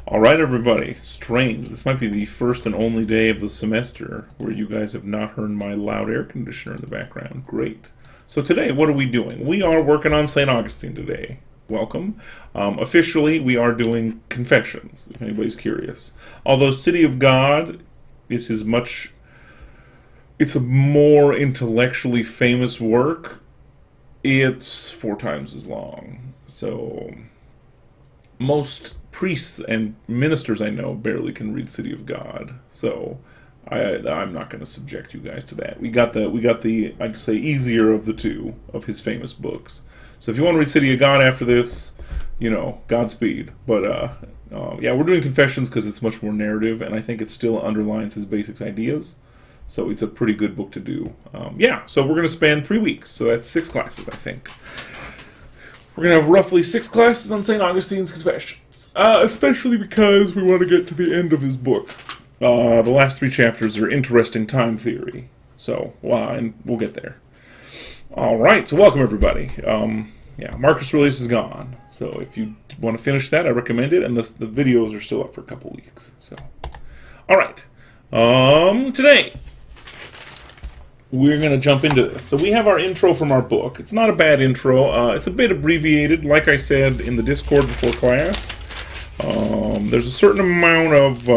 Alright everybody, strange. This might be the first and only day of the semester where you guys have not heard my loud air conditioner in the background. Great. So today, what are we doing? We are working on St. Augustine today. Welcome. Officially, we are doing Confessions, if anybody's curious. Although City of God is it's a more intellectually famous work, it's 4 times as long. So most priests and ministers I know barely can read City of God, so I'm not going to subject you guys to that. We got the I'd say easier of the two of his famous books. So if you want to read City of God after this, you know, Godspeed. But yeah, we're doing Confessions because it's much more narrative, and I think it still underlines his basic ideas. So it's a pretty good book to do. Yeah, so we're going to span 3 weeks, so that's 6 classes, I think. We're going to have roughly 6 classes on St. Augustine's Confessions. Especially because we want to get to the end of his book. The last 3 chapters are interesting time theory. So, and we'll get there. Alright, so welcome everybody. Yeah, Marcus Aurelius is gone. So if you want to finish that, I recommend it. And the videos are still up for a couple weeks. So, alright. Today, we're going to jump into this. So we have our intro from our book. It's not a bad intro. It's a bit abbreviated, like I said in the Discord before class. There's a certain amount of,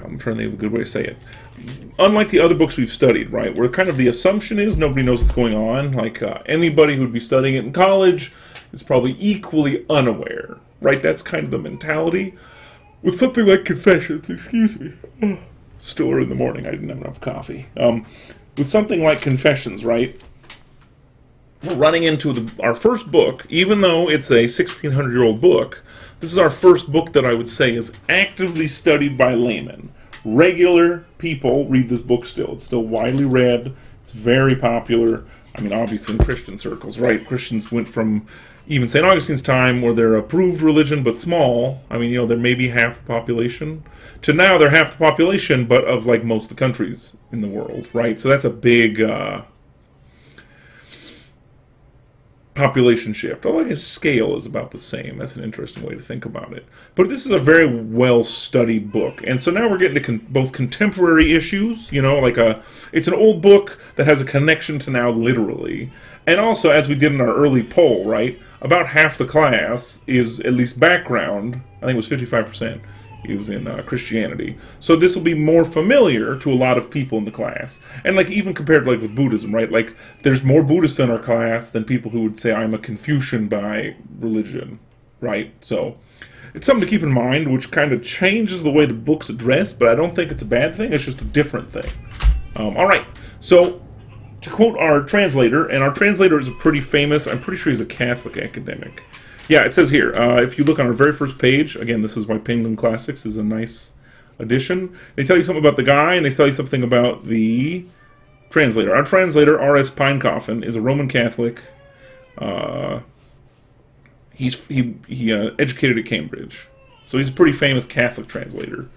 I'm trying to think of a good way to say it. Unlike the other books we've studied, right, where kind of the assumption is nobody knows what's going on, like anybody who'd be studying it in college is probably equally unaware, right? That's kind of the mentality. With something like Confessions, excuse me, still early in the morning, I didn't have enough coffee. With something like Confessions, right, we're running into our first book, even though it's a 1,600-year-old book. This is our first book that I would say is actively studied by laymen. Regular people read this book still. It's still widely read. It's very popular. I mean, obviously in Christian circles, right? Christians went from even St. Augustine's time, where they're approved religion but small. I mean, you know, they're maybe half the population, to now they're half the population, but of like most of the countries in the world, right? So that's a big population shift. Although I guess scale is about the same. That's an interesting way to think about it. But this is a very well-studied book. And so now we're getting to both contemporary issues, you know, like it's an old book that has a connection to now literally. And also, as we did in our early poll, right, about half the class is at least background, I think it was 55%, is in Christianity. So this will be more familiar to a lot of people in the class. And like even compared like with Buddhism, right? Like there's more Buddhists in our class than people who would say I'm a Confucian by religion, right? So it's something to keep in mind, which kind of changes the way the book's addressed, but I don't think it's a bad thing, it's just a different thing. Alright, so to quote our translator, and our translator is a pretty famous, I'm pretty sure he's a Catholic academic. Yeah, it says here, if you look on our very first page, again, this is why Penguin Classics is a nice addition. They tell you something about the guy, and they tell you something about the translator. Our translator, R.S. Pinecoffin, is a Roman Catholic. He educated at Cambridge. So he's a pretty famous Catholic translator,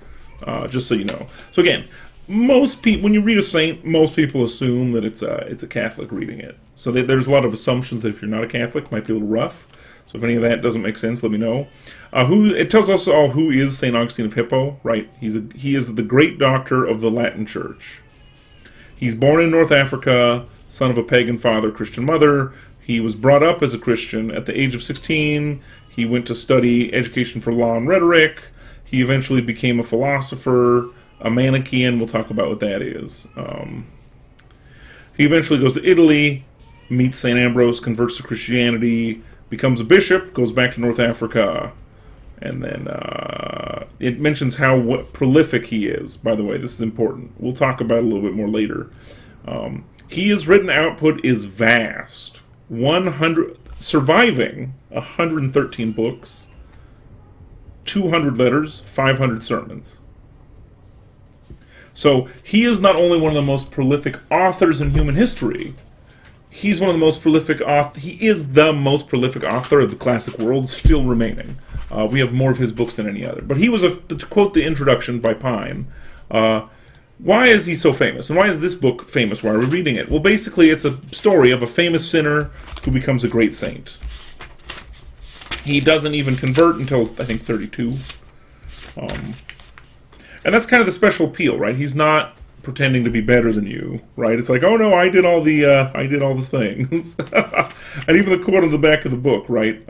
just so you know. So again, most people, when you read a saint, most people assume that it's a Catholic reading it. So there's a lot of assumptions that if you're not a Catholic, it might be a little rough. So if any of that doesn't make sense, let me know. It tells us all who is St. Augustine of Hippo, right? He is the great doctor of the Latin Church. He's born in North Africa, son of a pagan father, Christian mother. He was brought up as a Christian. At the age of 16, he went to study education for law and rhetoric. He eventually became a philosopher, a Manichaean. We'll talk about what that is. He eventually goes to Italy, meets St. Ambrose, converts to Christianity, becomes a bishop, goes back to North Africa, and then it mentions how prolific he is. By the way, this is important. We'll talk about it a little bit more later. His written output is vast. Surviving 113 books, 200 letters, 500 sermons. So he is not only one of the most prolific authors in human history, he's one of the most prolific he is the most prolific author of the classic world still remaining. We have more of his books than any other. But he was, to quote the introduction by Pine, why is he so famous? And why is this book famous? Why are we reading it? Well, basically, it's a story of a famous sinner who becomes a great saint. He doesn't even convert until, I think, 32. And that's kind of the special appeal, right? He's not pretending to be better than you, right? It's like, oh no, I did all the things. And even the quote on the back of the book, right?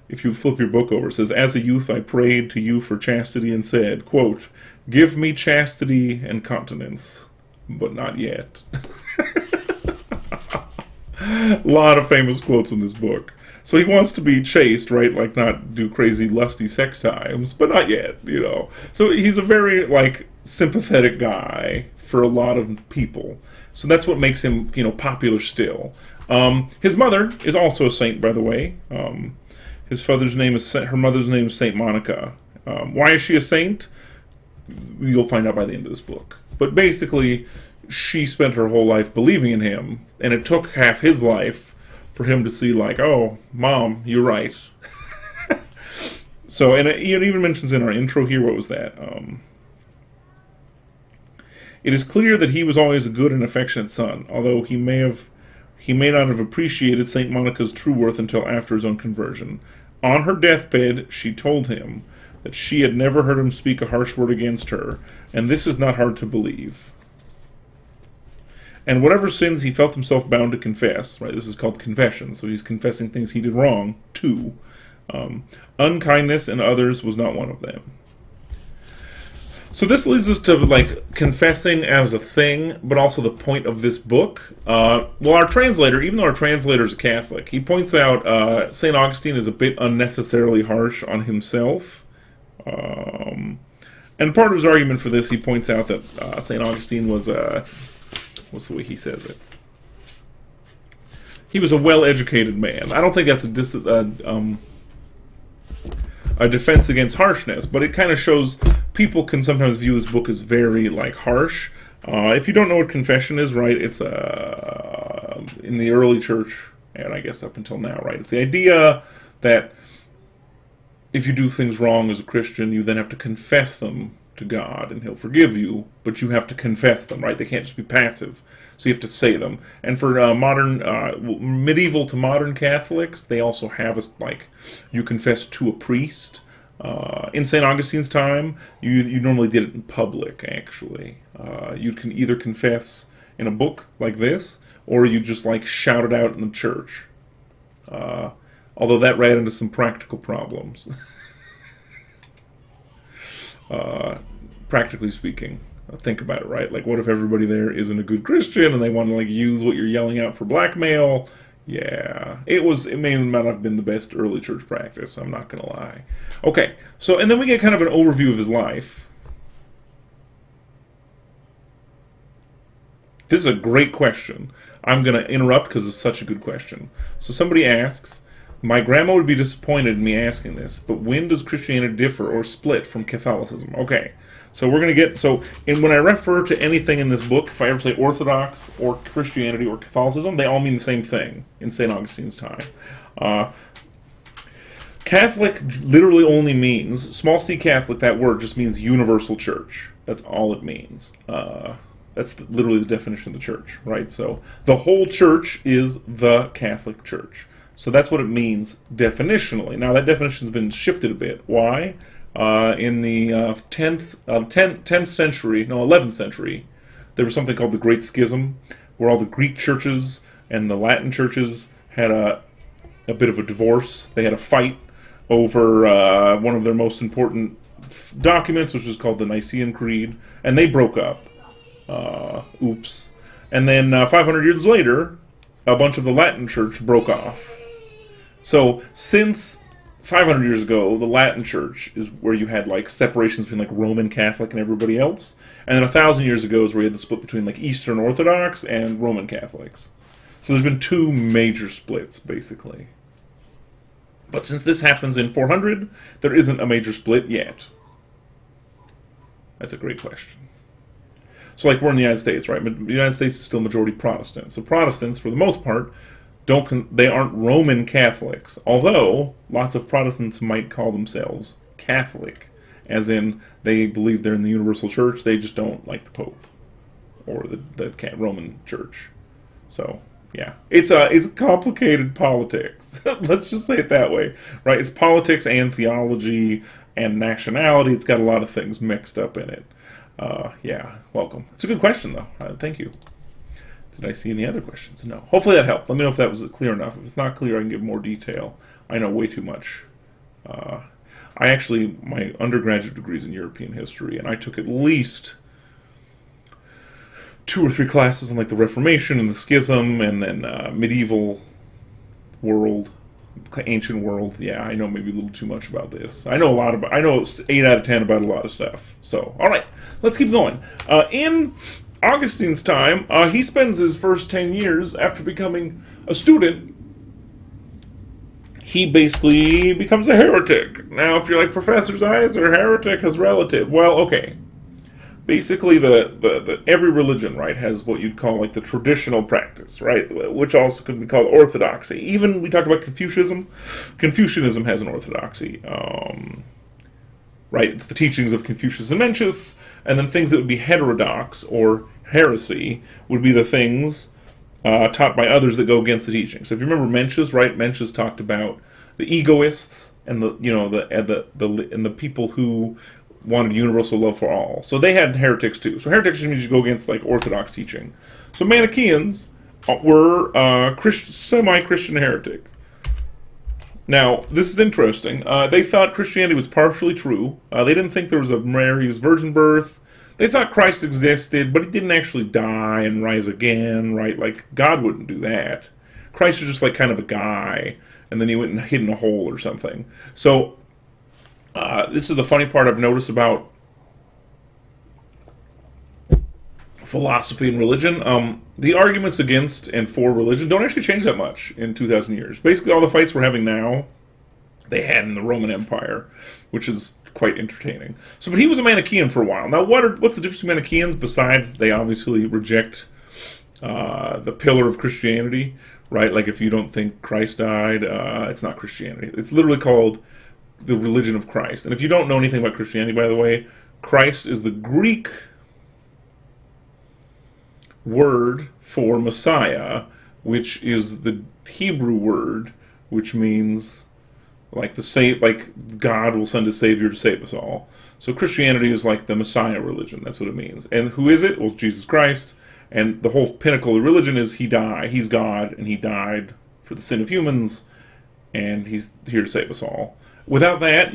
If you flip your book over, it says, "As a youth I prayed to you for chastity and said, quote, give me chastity and continence, but not yet." A lot of famous quotes in this book. So he wants to be chaste, right? Like, not do crazy lusty sex times, but not yet, you know. So he's a very, like, sympathetic guy for a lot of people. So that's what makes him, you know, popular still. His mother is also a saint, by the way. Her mother's name is Saint Monica. Why is she a saint? You'll find out by the end of this book. But basically, she spent her whole life believing in him, and it took half his life for him to see, like, oh, Mom, you're right. So, and it even mentions in our intro here, what was that? It is clear that he was always a good and affectionate son, although he may not have appreciated Saint Monica's true worth until after his own conversion. On her deathbed, she told him that she had never heard him speak a harsh word against her, and this is not hard to believe. And whatever sins he felt himself bound to confess, right? This is called confession, so he's confessing things he did wrong, too. Unkindness in others was not one of them. So this leads us to, like, confessing as a thing, but also the point of this book. Well, our translator, even though our translator is a Catholic, he points out St. Augustine is a bit unnecessarily harsh on himself. And part of his argument for this, he points out that St. Augustine was what's the way he says it? He was a well-educated man. I don't think that's a defense against harshness, but it kind of shows people can sometimes view this book as very, like, harsh. If you don't know what confession is, right, it's in the early church, and I guess up until now, right, it's the idea that if you do things wrong as a Christian, you then have to confess them to God, and He'll forgive you, but you have to confess them, right? They can't just be passive, so you have to say them. And for medieval to modern Catholics, they also have, like, you confess to a priest. In St. Augustine's time, you normally did it in public, actually. You can either confess in a book like this, or you just, like, shout it out in the church. Although that ran into some practical problems. Practically speaking, think about it, right? Like, what if everybody there isn't a good Christian and they want to, like, use what you're yelling out for blackmail? Yeah, it may not have been the best early church practice, I'm not gonna lie. Okay, so, and then we get kind of an overview of his life. This is a great question. I'm gonna interrupt because it's such a good question. So somebody asks, my grandma would be disappointed in me asking this, but when does Christianity differ or split from Catholicism? Okay, so we're going to get, when I refer to anything in this book, if I ever say Orthodox or Christianity or Catholicism, they all mean the same thing in St. Augustine's time. Catholic literally only means, small c Catholic, that word just means universal church. That's all it means. That's literally the definition of the church, right? So the whole church is the Catholic Church. So that's what it means definitionally. Now that definition's been shifted a bit. Why? In the 11th century, there was something called the Great Schism, where all the Greek churches and the Latin churches had a bit of a divorce. They had a fight over one of their most important documents, which was called the Nicene Creed, and they broke up. Oops. And then 500 years later, a bunch of the Latin church broke off. So, since 500 years ago, the Latin Church is where you had, like, separations between, like, Roman Catholic and everybody else. And then 1,000 years ago is where you had the split between, like, Eastern Orthodox and Roman Catholics. So there's been two major splits, basically. But since this happens in 400, there isn't a major split yet. That's a great question. So, like, we're in the United States, right? The United States is still majority Protestant. So Protestants, for the most part, they aren't Roman Catholics, although lots of Protestants might call themselves Catholic, as in they believe they're in the universal church, they just don't like the Pope or the Roman Church. So Yeah, it's complicated politics. Let's just say it that way, right? It's politics and theology and nationality. It's got a lot of things mixed up in it. Yeah, welcome. It's a good question, though. Thank you. Did I see any other questions? No. Hopefully that helped. Let me know if that was clear enough. If it's not clear, I can give more detail. I know way too much. My undergraduate degree is in European history, and I took at least 2 or 3 classes on like the Reformation and the Schism, and then medieval world, ancient world. Yeah, I know maybe a little too much about this. I know 8 out of 10 about a lot of stuff. So, all right, let's keep going. In Augustine's time, he spends his first 10 years after becoming a student. He basically becomes a heretic. Now, if you're like, Professor Zeiss, or heretic is relative. Well, okay. Basically, every religion, right, has what you'd call like the traditional practice, right, which also could be called orthodoxy. Even we talked about Confucianism. Confucianism has an orthodoxy, right? It's the teachings of Confucius and Mencius, and then things that would be heterodox or heresy would be the things taught by others that go against the teaching. So if you remember Mencius, right? Mencius talked about the egoists and the people who wanted universal love for all. So they had heretics too. So heretics means you go against like orthodox teaching. So Manichaeans were semi-Christian heretics. Now this is interesting. They thought Christianity was partially true. They didn't think there was a Mary's virgin birth. They thought Christ existed, but he didn't actually die and rise again, right? Like, God wouldn't do that. Christ was just like kind of a guy, and then he went and hid in a hole or something. So, this is the funny part I've noticed about philosophy and religion. The arguments against and for religion don't actually change that much in 2,000 years. Basically, all the fights we're having now, they had in the Roman Empire, which is quite entertaining. So, but he was a Manichaean for a while. Now, what's the difference between Manichaeans besides they obviously reject the pillar of Christianity, right? Like if you don't think Christ died, it's not Christianity. It's literally called the religion of Christ. And if you don't know anything about Christianity, by the way, Christ is the Greek word for Messiah, which is the Hebrew word, which means like God will send a savior to save us all. So Christianity is like the Messiah religion. That's what it means. And who is it? Well, Jesus Christ. And the whole pinnacle of religion is he's God, and he died for the sin of humans, and he's here to save us all. Without that,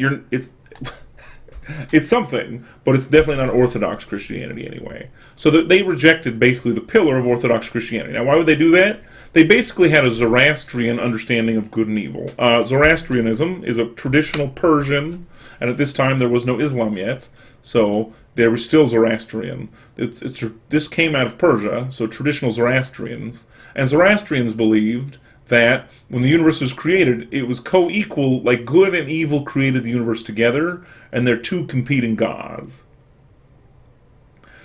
it's something, but it's definitely not Orthodox Christianity anyway. So they rejected basically the pillar of Orthodox Christianity. Now, why would they do that? They basically had a Zoroastrian understanding of good and evil. Zoroastrianism is a traditional Persian, and at this time there was no Islam yet, so there was still Zoroastrian. This came out of Persia, so traditional Zoroastrians. And Zoroastrians believed that when the universe was created, it was co-equal, like good and evil created the universe together, and they're two competing gods.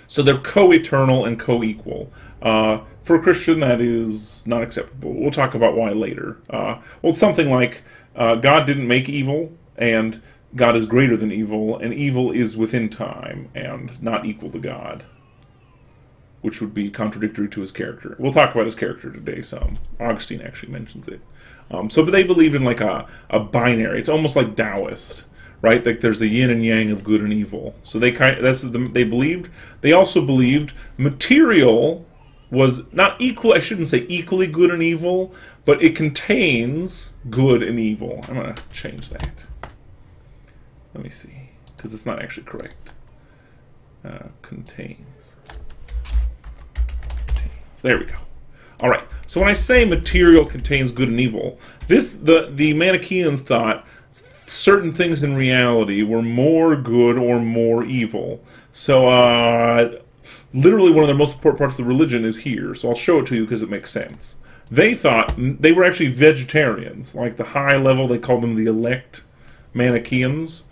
So they're co-eternal and co-equal. For a Christian, that is not acceptable. We'll talk about why later. Well, it's something like God didn't make evil, and God is greater than evil, and evil is within time and not equal to God, which would be contradictory to his character. We'll talk about his character today some. Augustine actually mentions it. But they believed in like a binary. It's almost like Taoist, right? Like there's the yin and yang of good and evil. So they believed. They also believed material was not equal. I shouldn't say equally good and evil, but it contains good and evil. I'm going to change that. Let me see, because it's not actually correct. Contains. There we go. All right. So when I say material contains good and evil, the Manichaeans thought certain things in reality were more good or more evil. So literally one of the most important parts of the religion is here. So I'll show it to you because it makes sense. They thought they were actually vegetarians, like the high level. They called them the elect Manichaeans.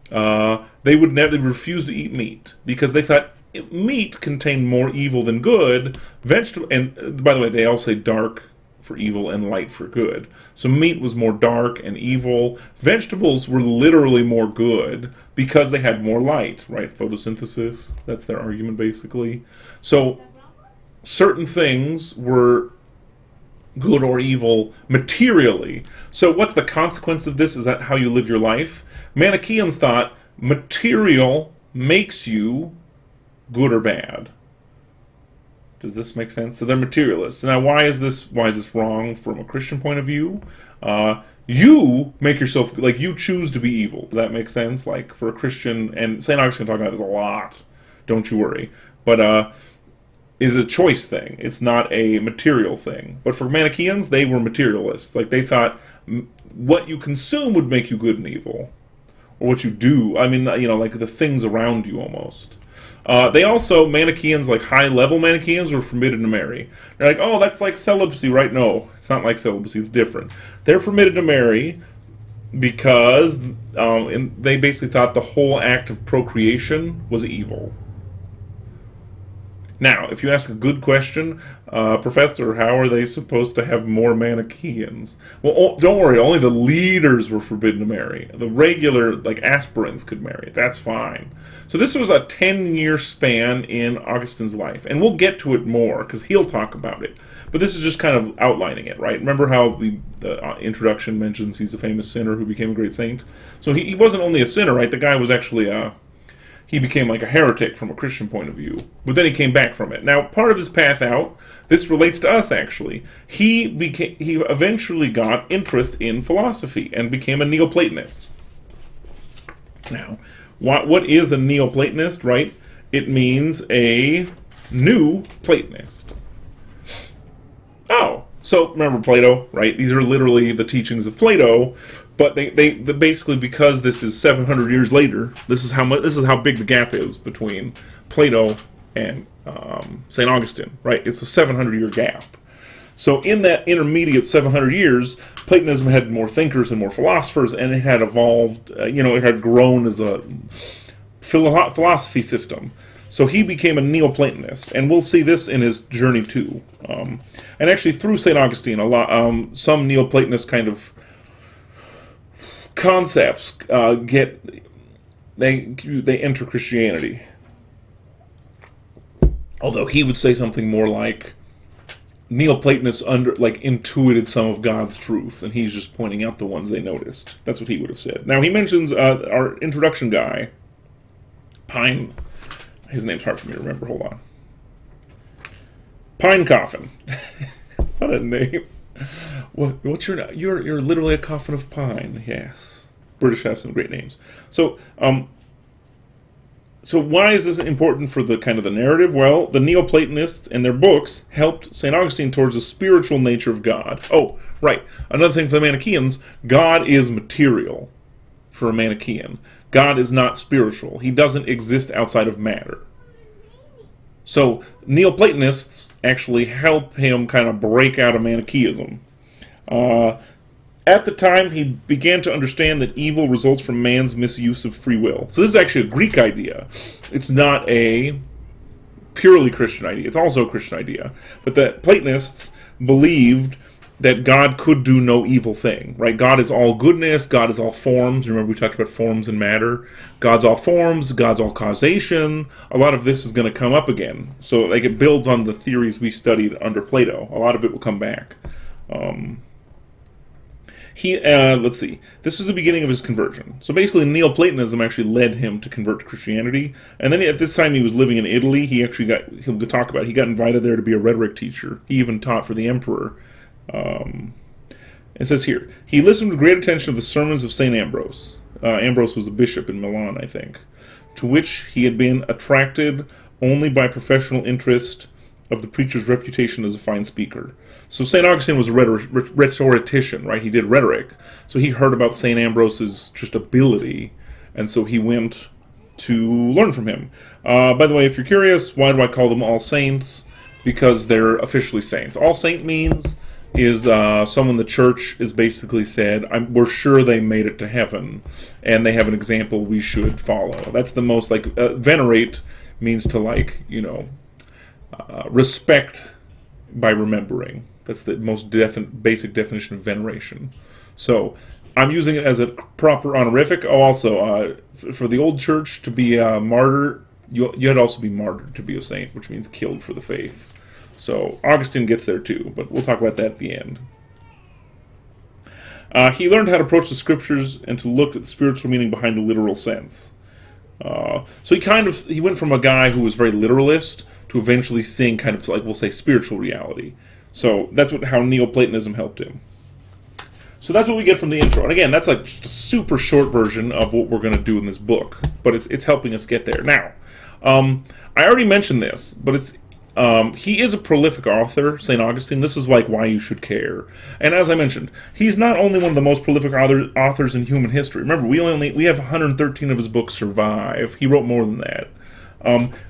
They would refuse to eat meat because they thought meat contained more evil than good. And by the way, they all say dark for evil and light for good. So meat was more dark and evil. Vegetables were literally more good because they had more light, right? Photosynthesis, that's their argument basically. So certain things were good or evil materially. So what's the consequence of this? Is that how you live your life? Manichaeans thought material makes you good or bad. Does this make sense? So they're materialists. Now, why is this wrong from a Christian point of view? You make yourself, like, you choose to be evil. Does that make sense? Like, for a Christian, and St. Augustine talking about this a lot, don't you worry. But, is a choice thing. It's not a material thing. But for Manichaeans, they were materialists. Like, they thought what you consume would make you good and evil. Or what you do. I mean, you know, like the things around you almost. They also, Manichaeans, like high-level Manichaeans, were forbidden to marry. They're like, oh, that's like celibacy, right? No, it's not like celibacy, it's different. They're forbidden to marry because they basically thought the whole act of procreation was evil. Now, if you ask a good question, Professor, how are they supposed to have more Manichaeans? Well, don't worry, only the leaders were forbidden to marry. The regular, like, aspirants could marry. That's fine. So this was a 10-year span in Augustine's life. And we'll get to it more, because he'll talk about it. But this is just kind of outlining it, right? Remember how the introduction mentions he's a famous sinner who became a great saint? So he wasn't only a sinner, right? The guy was actually he became like a heretic from a Christian point of view. But then he came back from it. Now, part of his path out, this relates to us, actually. He eventually got interest in philosophy and became a Neoplatonist. Now, what is a Neoplatonist, right? It means a new Platonist. Oh, so remember Plato, right? These are literally the teachings of Plato. But they basically, because this is 700 years later, this is how big the gap is between Plato and St. Augustine, right? It's a 700-year gap. So in that intermediate 700 years, Platonism had more thinkers and more philosophers, and it had evolved. It had grown as a philosophy system. So he became a Neoplatonist, and we'll see this in his journey too. And actually, through St. Augustine, some Neoplatonist kind of concepts they enter Christianity. Although he would say something more like Neoplatonists intuited some of God's truths, and he's just pointing out the ones they noticed. That's what he would have said. Now he mentions our introduction guy, Pine. His name's hard for me to remember. Hold on. Pine Coffin. What a name. What's your name? You're literally a coffin of pine. Yes, British have some great names. So why is this important for the kind of the narrative? Well, the Neoplatonists and their books helped St. Augustine towards the spiritual nature of God. Oh, right. Another thing for the Manichaeans, God is material for a Manichaean. God is not spiritual. He doesn't exist outside of matter. So Neoplatonists actually help him kind of break out of Manichaeism. At the time, he began to understand that evil results from man's misuse of free will. So this is actually a Greek idea. It's not a purely Christian idea. It's also a Christian idea. But the Platonists believed that God could do no evil thing, right? God is all goodness, God is all forms. Remember we talked about forms and matter. God's all forms, God's all causation. A lot of this is going to come up again. So like it builds on the theories we studied under Plato. A lot of it will come back. Let's see. This was the beginning of his conversion. So basically Neoplatonism actually led him to convert to Christianity. And then at this time he was living in Italy. He got invited there to be a rhetoric teacher. He even taught for the emperor. It says here, he listened with great attention to the sermons of St. Ambrose. Ambrose was a bishop in Milan, I think, to which he had been attracted only by professional interest of the preacher's reputation as a fine speaker. So St. Augustine was a rhetorician, right? He did rhetoric. So he heard about St. Ambrose's just ability, and so he went to learn from him. By the way, if you're curious, why do I call them all saints? Because they're officially saints. All saint means is someone the church has basically said, we're sure they made it to heaven, and they have an example we should follow. That's the most, venerate means to, respect by remembering. That's the most basic definition of veneration. So, I'm using it as a proper honorific. Oh, also, for the old church to be a martyr, you had also be martyred to be a saint, which means killed for the faith. So Augustine gets there too, but we'll talk about that at the end. He learned how to approach the scriptures and to look at the spiritual meaning behind the literal sense. So he went from a guy who was very literalist to eventually seeing kind of like, we'll say, spiritual reality. So that's how Neoplatonism helped him. So that's what we get from the intro. And again, that's like just a super short version of what we're going to do in this book, but it's helping us get there. Now, I already mentioned this, but he is a prolific author, St. Augustine. This is like why you should care. And as I mentioned, he's not only one of the most prolific authors in human history. Remember, we have 113 of his books survive. He wrote more than that.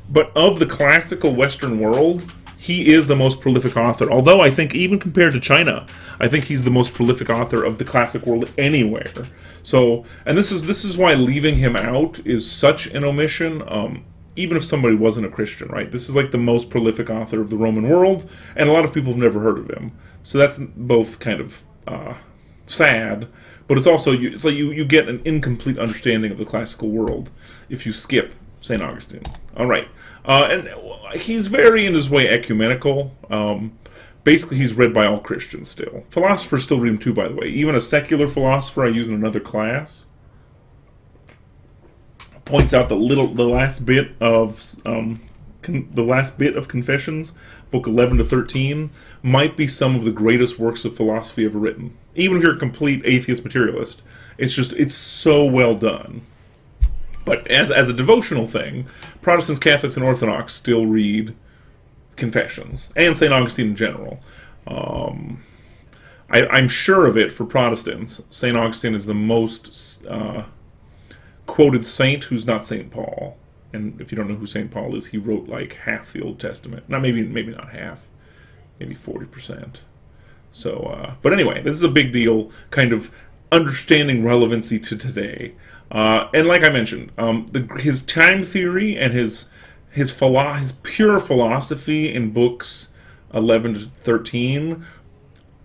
But of the classical Western world, he is the most prolific author. Although I think even compared to China, I think he's the most prolific author of the classic world anywhere. So, and this is why leaving him out is such an omission. Even if somebody wasn't a Christian, right? This is like the most prolific author of the Roman world, and a lot of people have never heard of him. So that's both kind of sad, but it's also it's like you get an incomplete understanding of the classical world if you skip St. Augustine. All right, and he's very in his way ecumenical. Basically, he's read by all Christians still. Philosophers still read him too, by the way. Even a secular philosopher I use in another class points out the last bit of Confessions, book 11 to 13, might be some of the greatest works of philosophy ever written. Even if you're a complete atheist materialist, it's so well done. But as a devotional thing, Protestants, Catholics, and Orthodox still read Confessions, and St. Augustine in general. I'm sure of it for Protestants. St. Augustine is the most quoted saint who's not St. Paul. And if you don't know who St. Paul is, he wrote like half the Old Testament. Now, maybe not half, maybe 40%. So, but anyway, this is a big deal, kind of understanding relevancy to today. And like I mentioned, his time theory and his pure philosophy in books 11 to 13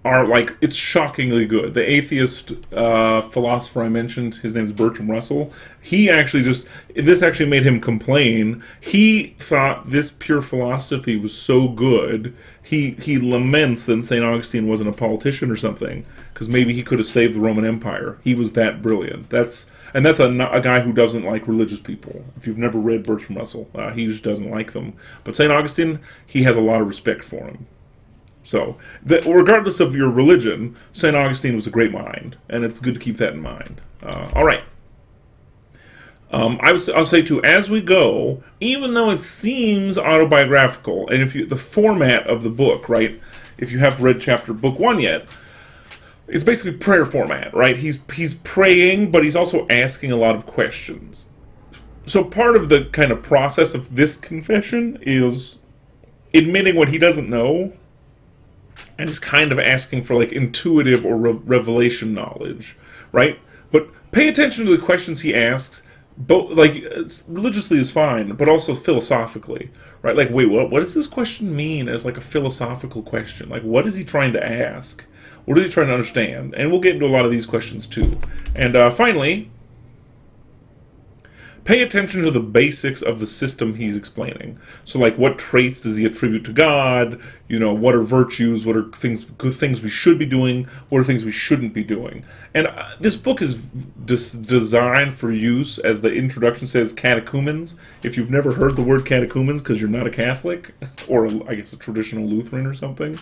are like, it's shockingly good. The atheist philosopher I mentioned, his name is Bertrand Russell, this actually made him complain. He thought this pure philosophy was so good, he laments that St. Augustine wasn't a politician or something, because maybe he could have saved the Roman Empire. He was that brilliant. That's a guy who doesn't like religious people. If you've never read Bertrand Russell, he just doesn't like them. But St. Augustine, he has a lot of respect for him. So, regardless of your religion, St. Augustine was a great mind, and it's good to keep that in mind. All right. I'll say too, as we go, even though it seems autobiographical, and the format of the book, right? If you haven't read book 1 yet, it's basically prayer format, right? He's praying, but he's also asking a lot of questions. So part of the kind of process of this confession is admitting what he doesn't know, and he's kind of asking for like intuitive or revelation knowledge, right? But pay attention to the questions he asks. Both like religiously is fine, but also philosophically, right? Like, wait, what does this question mean as like a philosophical question? Like, what is he trying to ask? What is he trying to understand? And we'll get into a lot of these questions too. And finally, pay attention to the basics of the system he's explaining. So, like, what traits does he attribute to God? You know, what are virtues? What are good things we should be doing? What are things we shouldn't be doing? And this book is designed for use, as the introduction says, catechumens. If you've never heard the word catechumens because you're not a Catholic, or I guess a traditional Lutheran or something,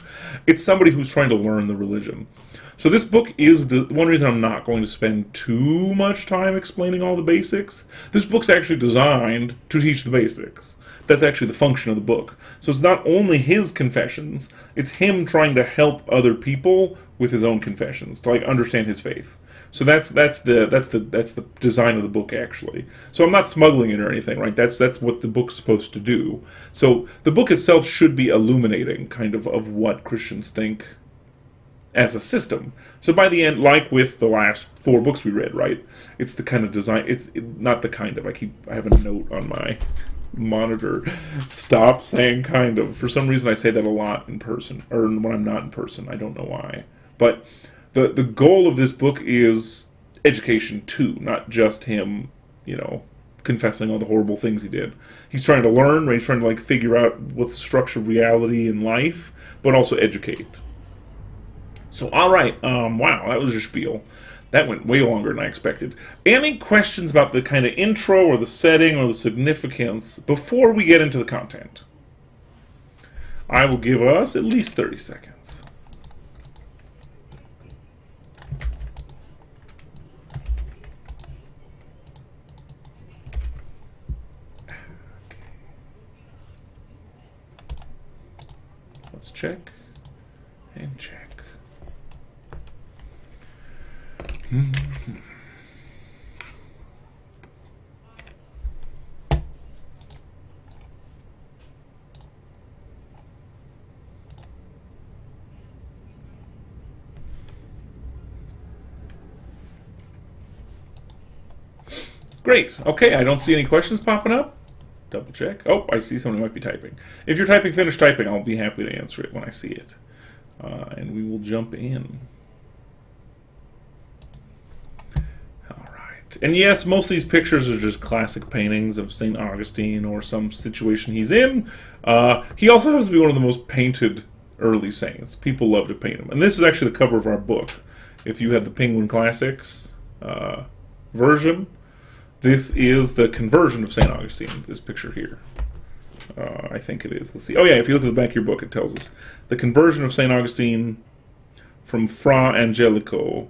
it's somebody who's trying to learn the religion. So this book is one reason I'm not going to spend too much time explaining all the basics. This book's actually designed to teach the basics. That's actually the function of the book. So it's not only his confessions, it's him trying to help other people with his own confessions, to like understand his faith. So that's the design of the book, actually. So I'm not smuggling it or anything, right? That's what the book's supposed to do. So the book itself should be illuminating kind of what Christians think as a system. So by the end, like with the last 4 books we read, right? It's the kind of design, not the kind of, I have a note on my monitor, stop saying kind of. For some reason I say that a lot in person, or when I'm not in person, I don't know why. But the goal of this book is education too, not just him, you know, confessing all the horrible things he did. He's trying to learn, right? He's trying to like figure out what's the structure of reality in life, but also educate. So, all right, wow, that was your spiel. That went way longer than I expected. Any questions about the kind of intro or the setting or the significance before we get into the content? I will give us at least 30 seconds. Let's check and check. Great. Okay, I don't see any questions popping up. Double check. Oh, I see somebody might be typing. If you're typing, finish typing. I'll be happy to answer it when I see it. And we will jump in. And yes, most of these pictures are just classic paintings of St. Augustine or some situation he's in. He also happens to be one of the most painted early saints. People love to paint him. And this is actually the cover of our book. If you had the Penguin Classics version, this is the conversion of St. Augustine, this picture here. I think it is. Let's see. Oh yeah, if you look at the back of your book, it tells us. The conversion of St. Augustine from Fra Angelico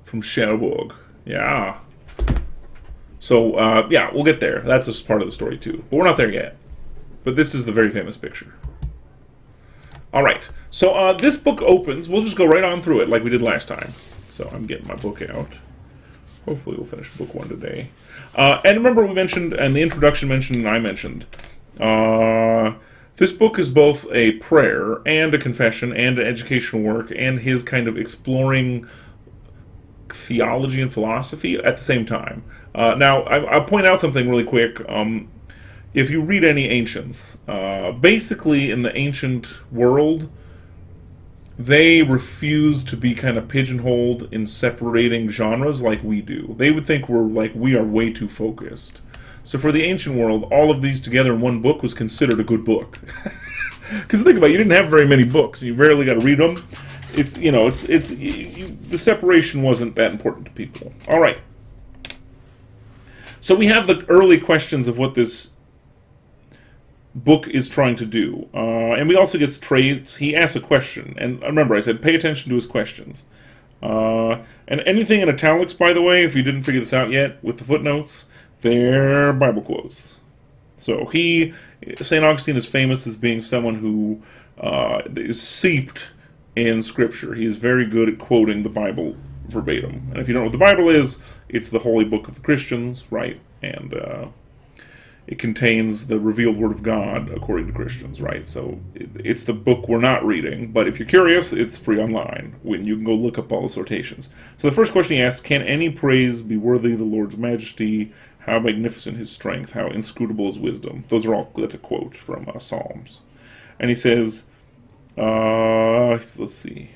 from Cherbourg. Yeah. So, yeah, we'll get there. That's just part of the story, too. But we're not there yet. But this is the very famous picture. All right. So, this book opens. We'll just go right on through it like we did last time. So, I'm getting my book out. Hopefully, we'll finish book 1 today. And remember, we mentioned, and the introduction mentioned, and I mentioned, this book is both a prayer and a confession and an educational work and his kind of exploring theology and philosophy at the same time. Now, I'll point out something really quick. If you read any ancients, basically in the ancient world, they refuse to be kind of pigeonholed in separating genres like we do. They would think we are way too focused. So for the ancient world, all of these together in one book was considered a good book. Because think about it, you didn't have very many books. You rarely got to read them. It's, you know, the separation wasn't that important to people. All right. So we have the early questions of what this book is trying to do. And we also get traits. He asks a question. And remember, I said pay attention to his questions. And anything in italics, by the way, if you didn't figure this out yet, with the footnotes, they're Bible quotes. So St. Augustine is famous as being someone who is seeped in Scripture. He is very good at quoting the Bible verbatim. And if you don't know what the Bible is, it's the holy book of the Christians, right? And it contains the revealed Word of God, according to Christians, right? So it's the book we're not reading, but if you're curious, it's free online, when you can go look up all the citations. So the first question he asks, can any praise be worthy of the Lord's majesty? How magnificent his strength, how inscrutable his wisdom. That's a quote from Psalms. And he says, let's see.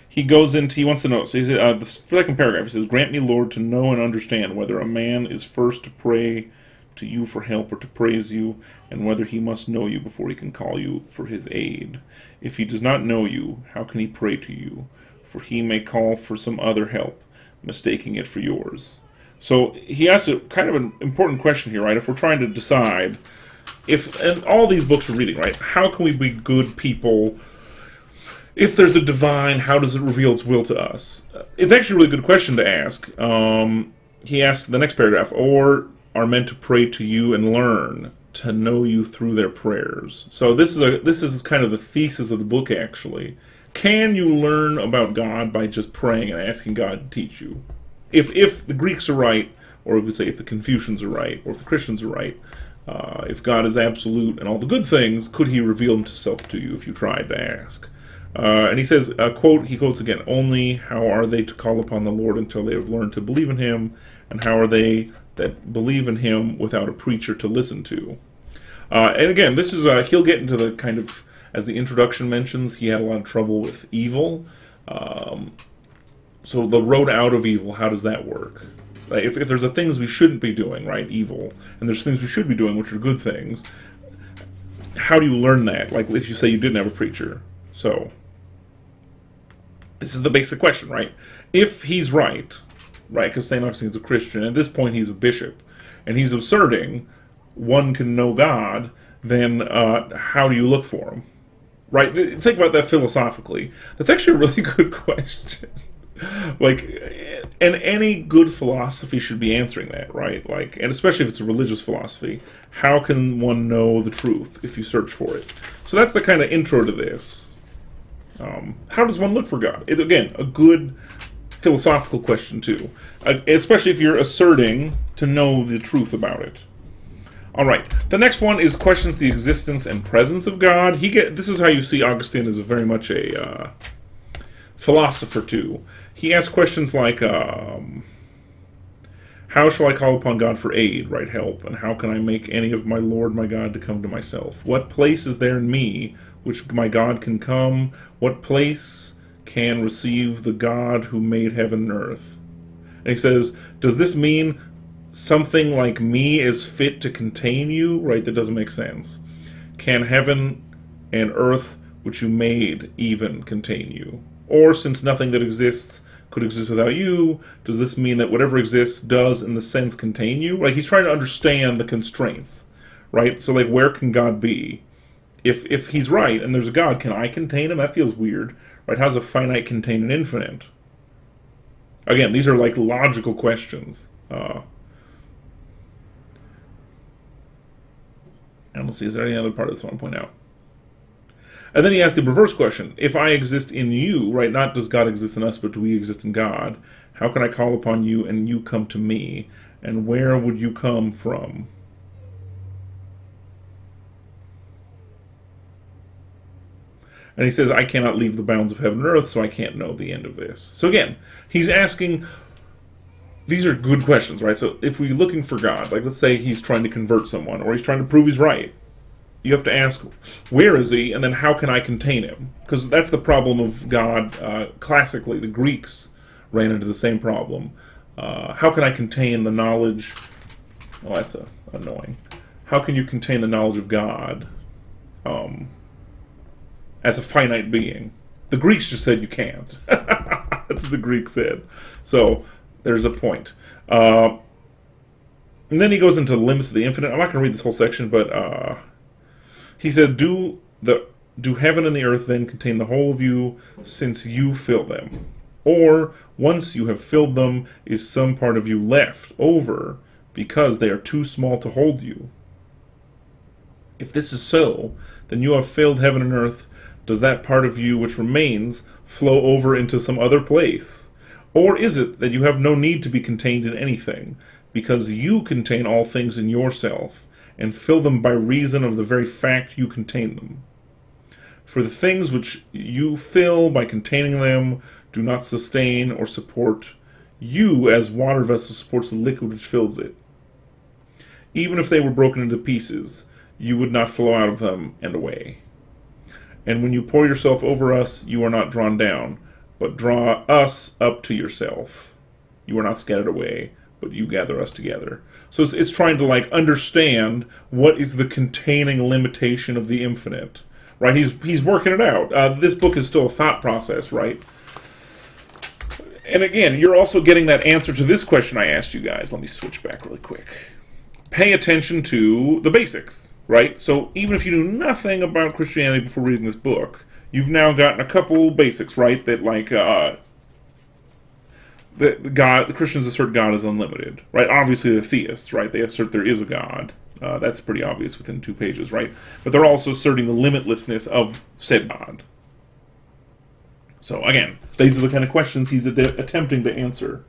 He wants to know, so he says, the second paragraph, he says, grant me, Lord, to know and understand whether a man is first to pray to you for help or to praise you, and whether he must know you before he can call you for his aid. If he does not know you, how can he pray to you? For he may call for some other help, mistaking it for yours. So he asks a kind of an important question here, right? If we're trying to decide, and all these books we're reading, right? How can we be good people? If there's a divine, how does it reveal its will to us? It's actually a really good question to ask. He asks the next paragraph, or are meant to pray to you and learn to know you through their prayers. So this is kind of the thesis of the book, actually. Can you learn about God by just praying and asking God to teach you? If the Greeks are right, or we could say if the Confucians are right, or if the Christians are right, if God is absolute and all the good things, could he reveal himself to you if you tried to ask? And he says, he quotes again, only how are they to call upon the Lord until they have learned to believe in him, and how are they that believe in him without a preacher to listen to? And again, this is, he'll get into the kind of, as the introduction mentions, he had a lot of trouble with evil. So the road out of evil, how does that work? Like if there's the things we shouldn't be doing, right, evil, and there's things we should be doing, which are good things, how do you learn that? Like if you say you didn't have a preacher. So, this is the basic question, right? If he's right, because St. Augustine's a Christian, at this point he's a bishop, and he's asserting one can know God, then how do you look for him? Right? Think about that philosophically. That's actually a really good question. Like, and any good philosophy should be answering that, right? Like, and especially if it's a religious philosophy, how can one know the truth if you search for it? So that's the kind of intro to this. How does one look for God? It's, again, a good philosophical question, too. Especially if you're asserting to know the truth about it. All right. The next one is questions the existence and presence of God. This is how you see Augustine as very much a philosopher, too. He asks questions like, how shall I call upon God for aid, right, help? And how can I make any of my Lord, my God, to come to myself? What place is there in me which my God can come? What place can receive the God who made heaven and earth? And he says, does this mean something like me is fit to contain you? Right, that doesn't make sense. Can heaven and earth, which you made, even contain you? Or, since nothing that exists could exist without you, does this mean that whatever exists does, in the sense, contain you? Like, he's trying to understand the constraints, right? So, like, where can God be? If he's right, and there's a God, can I contain him? That feels weird, right? How does a finite contain an infinite? Again, these are, like, logical questions. And let's see, is there any other part of this I want to point out? And then he asked the reverse question. If I exist in you, right, not does God exist in us, but do we exist in God, how can I call upon you and you come to me? And where would you come from? And he says, I cannot leave the bounds of heaven and earth, so I can't know the end of this. So again, he's asking, these are good questions, right? So if we're looking for God, like let's say he's trying to convert someone, or he's trying to prove he's right, you have to ask, where is he, and then how can I contain him? Because that's the problem of God. Classically, the Greeks ran into the same problem. How can I contain the knowledge? Oh, that's annoying. How can you contain the knowledge of God as a finite being? The Greeks just said you can't. That's what the Greeks said. So there's a point. And then he goes into the limits of the infinite. I'm not going to read this whole section, but he said, do heaven and the earth then contain the whole of you, since you fill them? Or, once you have filled them, is some part of you left over, because they are too small to hold you? If this is so, then you have filled heaven and earth. Does that part of you which remains flow over into some other place? Or is it that you have no need to be contained in anything, because you contain all things in yourself, and fill them by reason of the very fact you contain them? For the things which you fill by containing them do not sustain or support you as water vessel supports the liquid which fills it. Even if they were broken into pieces, you would not flow out of them and away. And when you pour yourself over us, you are not drawn down, but draw us up to yourself. You are not scattered away, but you gather us together. So it's trying to, like, understand what is the containing limitation of the infinite, right? He's working it out. This book is still a thought process, right? And again, you're also getting that answer to this question I asked you guys. Let me switch back really quick. Pay attention to the basics, right? So even if you knew nothing about Christianity before reading this book, you've now gotten a couple basics, right? That, like, the Christians assert God is unlimited, right? Obviously, they're theists, right? They assert there is a God. That's pretty obvious within 2 pages, right? But they're also asserting the limitlessness of said God. So, again, these are the kind of questions he's attempting to answer.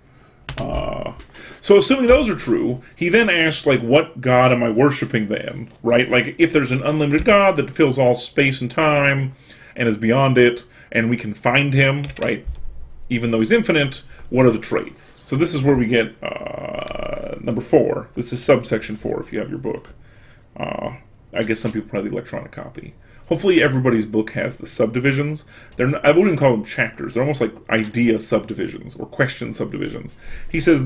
So, assuming those are true, he then asks, like, what God am I worshiping then, right? Like, if there's an unlimited God that fills all space and time and is beyond it, and we can find him, right, even though he's infinite, what are the traits? So this is where we get number 4. This is subsection 4 if you have your book. I guess some people probably the electronic copy. Hopefully everybody's book has the subdivisions. They're not, I wouldn't even call them chapters. They're almost like idea subdivisions or question subdivisions. He says,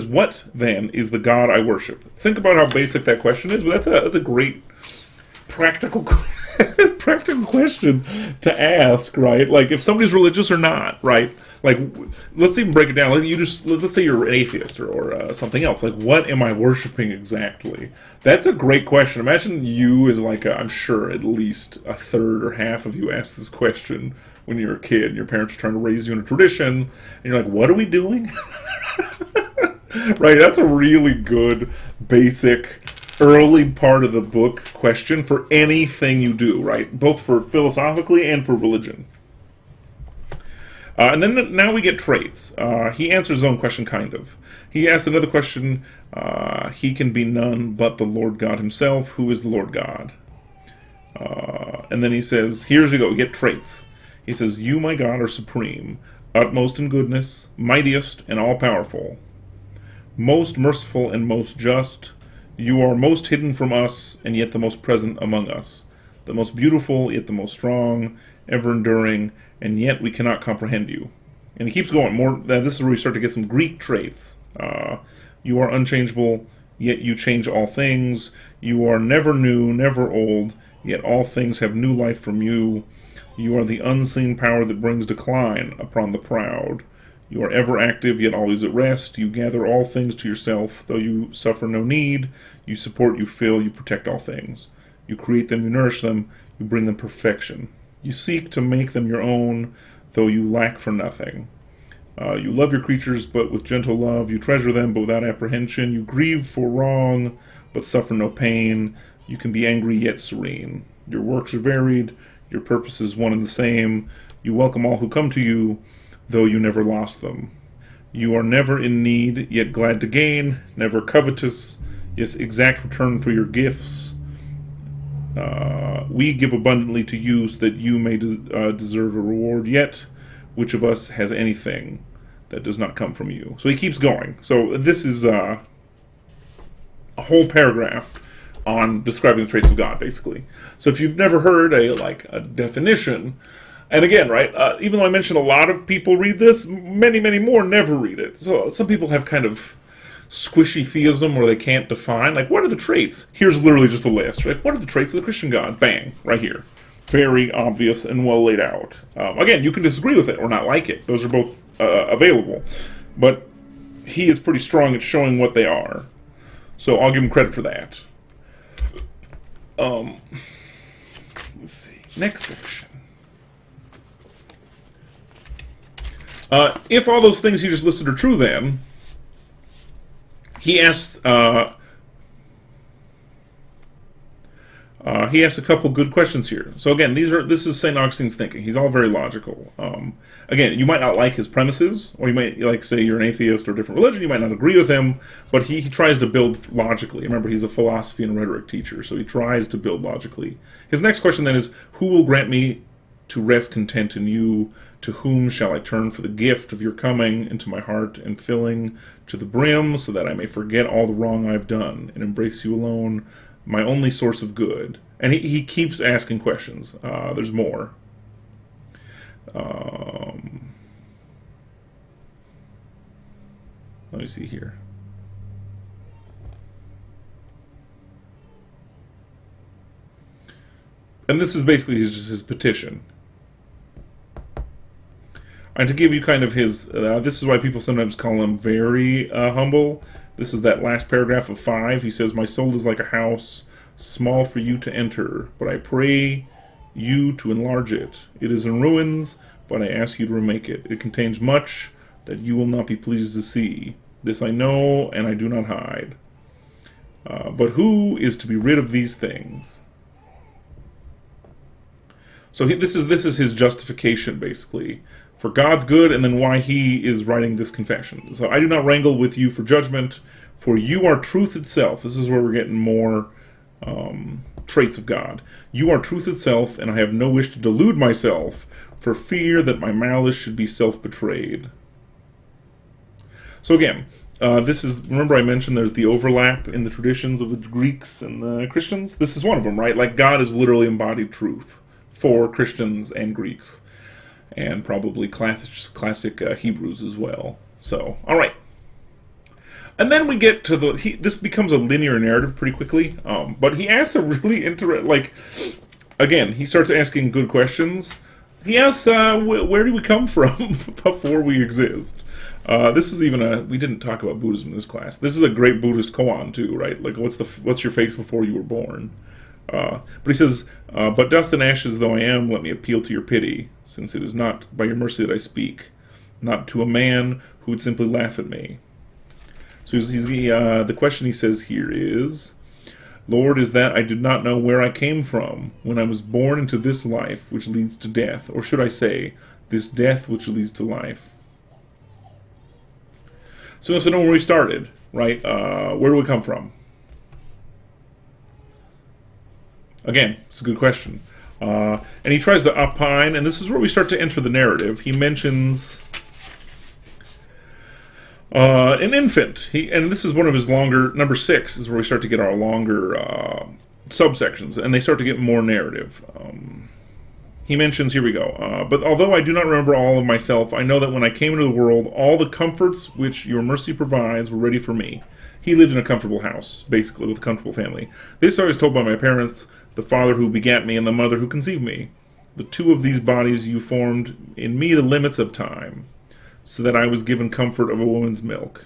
what then is the God I worship? Think about how basic that question is, but that's a great practical practical question to ask, right? Like, if somebody's religious or not, right? Like, let's even break it down. Like, let's say you're an atheist or something else. Like, what am I worshiping exactly? That's a great question. Imagine you as like I'm sure at least a third or half of you asked this question when you were a kid and your parents are trying to raise you in a tradition, and you're like, what are we doing? Right, that's a really good, basic, early part of the book question for anything you do, right? Both for philosophically and for religion. And then now we get traits. He answers his own question, kind of. He asks another question. He can be none but the Lord God himself. Who is the Lord God? And then he says, here's we go, we get traits. He says, you, my God, are supreme, utmost in goodness, mightiest and all-powerful, most merciful and most just. You are most hidden from us, and yet the most present among us, the most beautiful, yet the most strong, ever-enduring, and yet we cannot comprehend you. And he keeps going. More. This is where we start to get some Greek traits. You are unchangeable, yet you change all things. You are never new, never old, yet all things have new life from you. You are the unseen power that brings decline upon the proud. You are ever active, yet always at rest. You gather all things to yourself, though you suffer no need. You support, you fill, you protect all things. You create them, you nourish them, you bring them perfection. You seek to make them your own, though you lack for nothing. You love your creatures, but with gentle love. You treasure them, but without apprehension. You grieve for wrong, but suffer no pain. You can be angry, yet serene. Your works are varied. Your purpose is one and the same. You welcome all who come to you, though you never lost them. You are never in need, yet glad to gain, never covetous, yes, exact return for your gifts. We give abundantly to you so that you may deserve a reward, yet which of us has anything that does not come from you? So he keeps going. So this is a whole paragraph on describing the traits of God, basically. So if you've never heard a definition, and again, right, even though I mentioned a lot of people read this, many, many more never read it. So some people have kind of squishy theism where they can't define, like, what are the traits? Here's literally just a list, right? What are the traits of the Christian God? Bang, right here. Very obvious and well laid out. Again, you can disagree with it or not like it. Those are both available. But he is pretty strong at showing what they are. So I'll give him credit for that. Let's see. Next section. If all those things he just listed are true, then he asks a couple good questions here. So again, this is St. Augustine's thinking. He's all very logical. Again, you might not like his premises, or you might, like, say you're an atheist or a different religion, you might not agree with him, but he tries to build logically. Remember, he's a philosophy and rhetoric teacher, so he tries to build logically. His next question then is, who will grant me to rest content in you? To whom shall I turn for the gift of your coming into my heart and filling to the brim, so that I may forget all the wrong I've done and embrace you alone, my only source of good? And he keeps asking questions. There's more. Let me see here. And this is basically just his petition. And to give you kind of his, this is why people sometimes call him very humble. This is that last paragraph of 5. He says, my soul is like a house, small for you to enter, but I pray you to enlarge it. It is in ruins, but I ask you to remake it. It contains much that you will not be pleased to see. This I know, and I do not hide. But who is to be rid of these things? So this is his justification, basically, for God's good, and then why he is writing this confession. So I do not wrangle with you for judgment, for you are truth itself. This is where we're getting more traits of God. You are truth itself, and I have no wish to delude myself, for fear that my malice should be self-betrayed. So again, This is, remember I mentioned there's the overlap in the traditions of the Greeks and the Christians? This is one of them, right? Like, God is literally embodied truth for Christians and Greeks, and probably classic Hebrews as well. So, all right. And then we get to this becomes a linear narrative pretty quickly, but he asks a really interesting, like, again, he starts asking good questions. He asks, where do we come from before we exist? This is even we didn't talk about Buddhism in this class. This is a great Buddhist koan too, right? Like, what's your face before you were born? But he says, but dust and ashes though I am, let me appeal to your pity, since it is not by your mercy that I speak, not to a man who would simply laugh at me. So the question he says here is, Lord, is that I did not know where I came from when I was born into this life which leads to death, or should I say, this death which leads to life. So he wants to know where we started, right? Where do we come from? Again, it's a good question. And he tries to opine, and this is where we start to enter the narrative. He mentions an infant. And this is one of his longer, number 6 is where we start to get our longer subsections, and they start to get more narrative. He mentions, here we go, but although I do not remember all of myself, I know that when I came into the world, all the comforts which your mercy provides were ready for me. He lived in a comfortable house, basically, with a comfortable family. This I was told by my parents, the father who begat me and the mother who conceived me. The two of these bodies you formed in me the limits of time, so that I was given comfort of a woman's milk.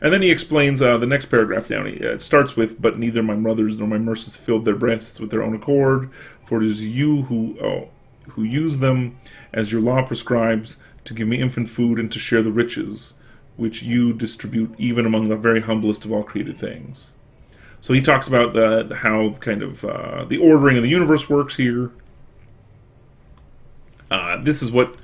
And then he explains the next paragraph down. It starts with, but neither my mothers nor my nurses filled their breasts with their own accord, for it is you who use them, as your law prescribes, to give me infant food and to share the riches, which you distribute even among the very humblest of all created things. So he talks about how kind of the ordering of the universe works here. This is what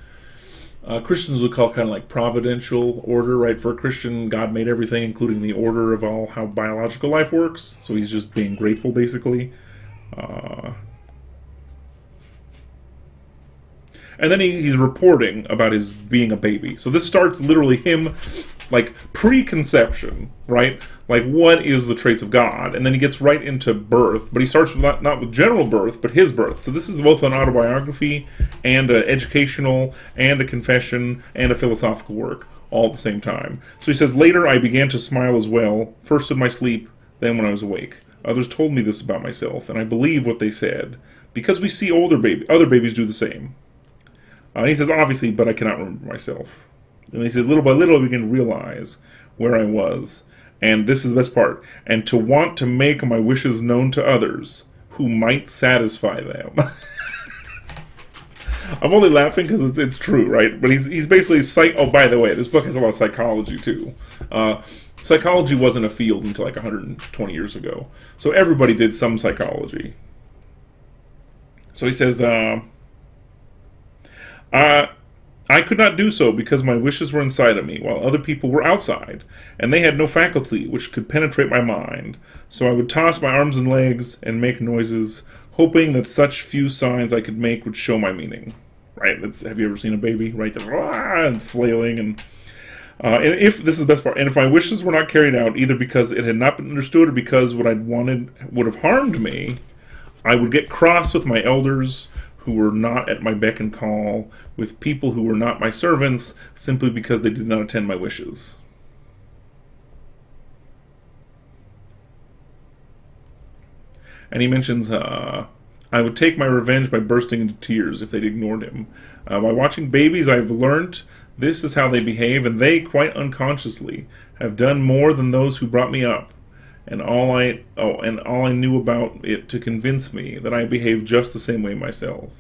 Christians would call kind of like providential order, right? For a Christian, God made everything, including the order of how biological life works. So he's just being grateful, basically. And then he's reporting about his being a baby. So this starts literally him, like, preconception, right? Like, what is the traits of God? And then he gets right into birth, but he starts with not with general birth, but his birth. So this is both an autobiography and an educational and a confession and a philosophical work all at the same time. So he says, later I began to smile as well, first in my sleep, then when I was awake. Others told me this about myself, and I believe what they said, because we see other babies do the same. And he says, obviously, but I cannot remember myself. And he says, little by little, I begin to realize where I was. And this is the best part. And to want to make my wishes known to others who might satisfy them. I'm only laughing because it's true, right? But he's basically oh, by the way, this book has a lot of psychology, too. Psychology wasn't a field until like 120 years ago. So everybody did some psychology. So he says, I could not do so because my wishes were inside of me, while other people were outside, and they had no faculty which could penetrate my mind. So I would toss my arms and legs and make noises, hoping that such few signs I could make would show my meaning. Right? Have you ever seen a baby? Right? And flailing. And if this is the best part, and if my wishes were not carried out, either because it had not been understood or because what I'd wanted would have harmed me, I would get cross with my elders, who were not at my beck and call, with people who were not my servants, simply because they did not attend my wishes. And he mentions, I would take my revenge by bursting into tears if they'd ignored him. By watching babies, I've learnt this is how they behave, and they, quite unconsciously, have done more than those who brought me up. And all I knew about it to convince me that I behaved just the same way myself.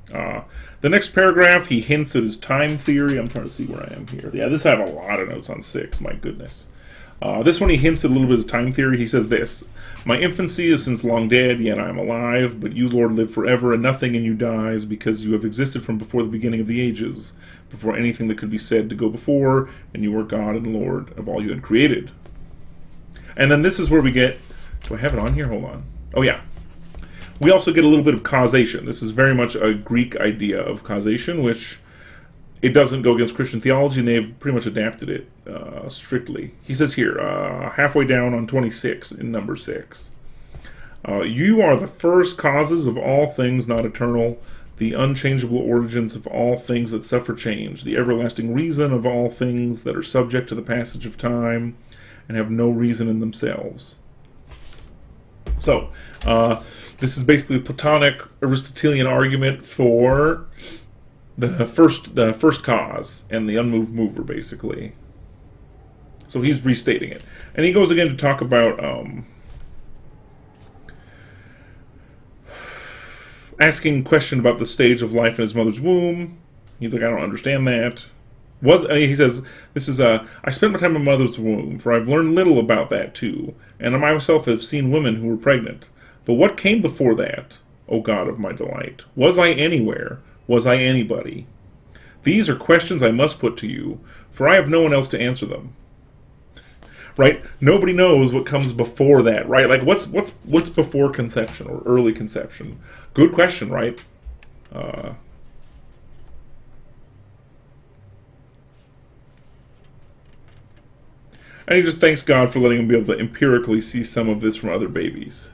The next paragraph, he hints at his time theory. I'm trying to see where I am here. Yeah, this I have a lot of notes on 6. My goodness. This one he hints at a little bit of his time theory. He says this: my infancy is since long dead, yet I am alive. But you, Lord, live forever, and nothing in you dies, because you have existed from before the beginning of the ages, before anything that could be said to go before, and you are God and Lord of all you had created. And then this is where we get... Do I have it on here? Hold on. Oh, yeah. We also get a little bit of causation. This is very much a Greek idea of causation, which it doesn't go against Christian theology, and they've pretty much adapted it strictly. He says here, halfway down on 26 in number 6, you are the first causes of all things not eternal, the unchangeable origins of all things that suffer change, the everlasting reason of all things that are subject to the passage of time and have no reason in themselves. So, this is basically a Platonic Aristotelian argument for the first cause and the unmoved mover, basically. So he's restating it. And he goes again to talk about asking a question about the stage of life in his mother's womb. He's like, I don't understand that. He says, this is I spent my time in my mother's womb, for I've learned little about that too, and I myself have seen women who were pregnant. But what came before that, O God of my delight? Was I anywhere? Was I anybody? These are questions I must put to you, for I have no one else to answer them. Right? Nobody knows what comes before that, right? Like, what's before conception or early conception? Good question, right? And he just thanks God for letting him be able to empirically see some of this from other babies.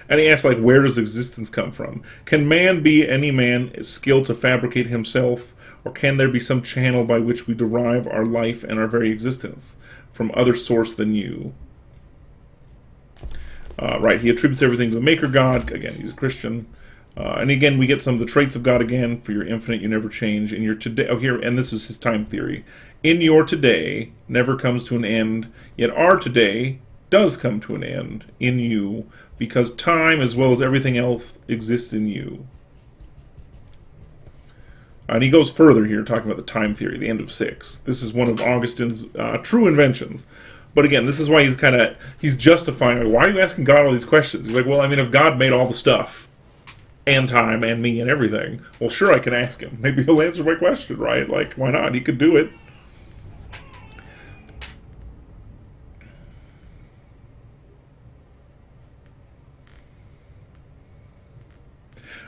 And he asks, like, where does existence come from? Can man be any man skilled to fabricate himself, or can there be some channel by which we derive our life and our very existence from other source than you? Right, he attributes everything to the Maker God. Again, he's a Christian. And again, we get some of the traits of God again. For you're infinite, you never change. In your today, oh, here, and this is his time theory. In your today never comes to an end, yet our today does come to an end in you, because time, as well as everything else, exists in you. And he goes further here, talking about the time theory, the end of 6. This is one of Augustine's true inventions. But again, this is why he's justifying, like, why are you asking God all these questions? He's like, well, I mean, if God made all the stuff, and time, and me, and everything, well, sure, I can ask him. Maybe he'll answer my question, right? Like, why not? He could do it.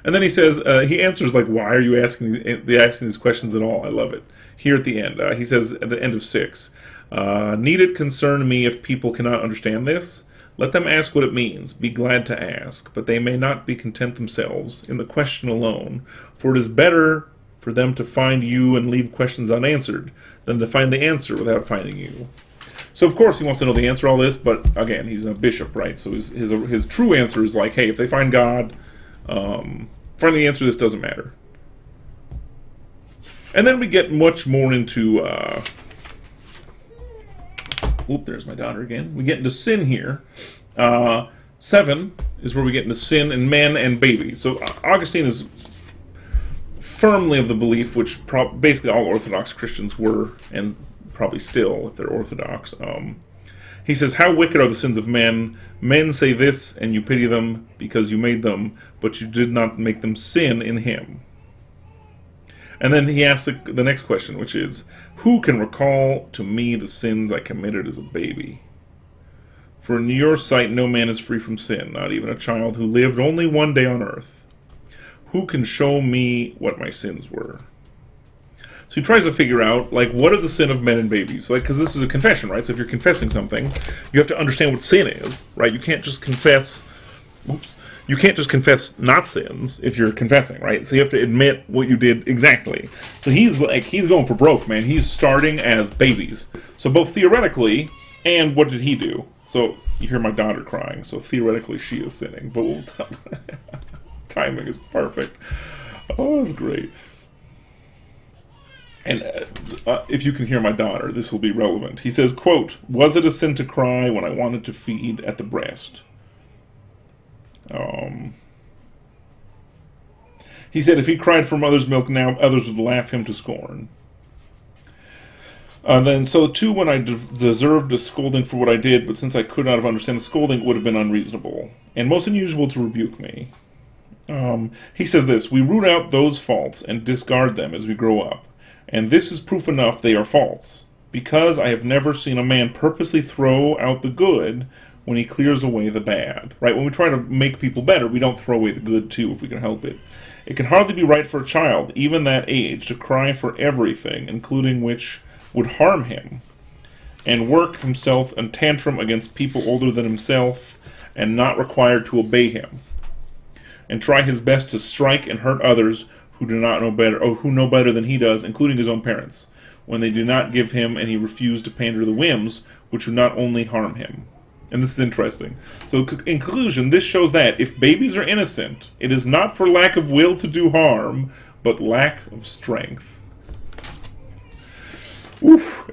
And then he says, he answers, like, why are you asking these questions at all? I love it. Here at the end, he says, at the end of 6, need it concern me if people cannot understand this? Let them ask what it means. Be glad to ask, but they may not be content themselves in the question alone, for it is better for them to find you and leave questions unanswered than to find the answer without finding you. So, of course, he wants to know the answer to all this, but, again, he's a bishop, right? So his true answer is like, hey, if they find God, finding the answer to this doesn't matter. And then we get much more into, oop, there's my daughter again. We get into sin here. 7 is where we get into sin in men and babies. So Augustine is firmly of the belief, which basically all Orthodox Christians were, and probably still, if they're Orthodox. He says, how wicked are the sins of men? Men say this, and you pity them because you made them, but you did not make them sin in him. And then he asks the next question, which is, who can recall to me the sins I committed as a baby? For in your sight no man is free from sin, not even a child who lived only one day on earth. Who can show me what my sins were? So he tries to figure out, like, what are the sin of men and babies? Like, because this is a confession, right? So if you're confessing something, you have to understand what sin is, right? You can't just confess, you can't just confess not sins if you're confessing, right? So you have to admit what you did exactly. So he's going for broke, man. He's starting as babies. So both theoretically, and what did he do? So you hear my daughter crying, so theoretically she is sinning, but timing is perfect. Oh, that's great. And if you can hear my daughter, this will be relevant. He says, quote, was it a sin to cry when I wanted to feed at the breast? He said if he cried for mother's milk now, others would laugh him to scorn. Then, so too, when I deserved a scolding for what I did, but since I could not have understood the scolding, it would have been unreasonable, and most unusual to rebuke me. He says this, we root out those faults and discard them as we grow up, and this is proof enough they are false, because I have never seen a man purposely throw out the good when he clears away the bad. Right? When we try to make people better, we don't throw away the good too if we can help it. It can hardly be right for a child, even that age, to cry for everything, including which would harm him, and work himself a tantrum against people older than himself and not required to obey him, and try his best to strike and hurt others who do not know better, or who know better than he does, including his own parents, when they do not give him and he refused to pander the whims which would not only harm him. And this is interesting. So in conclusion, this shows that if babies are innocent, it is not for lack of will to do harm, but lack of strength. Oof.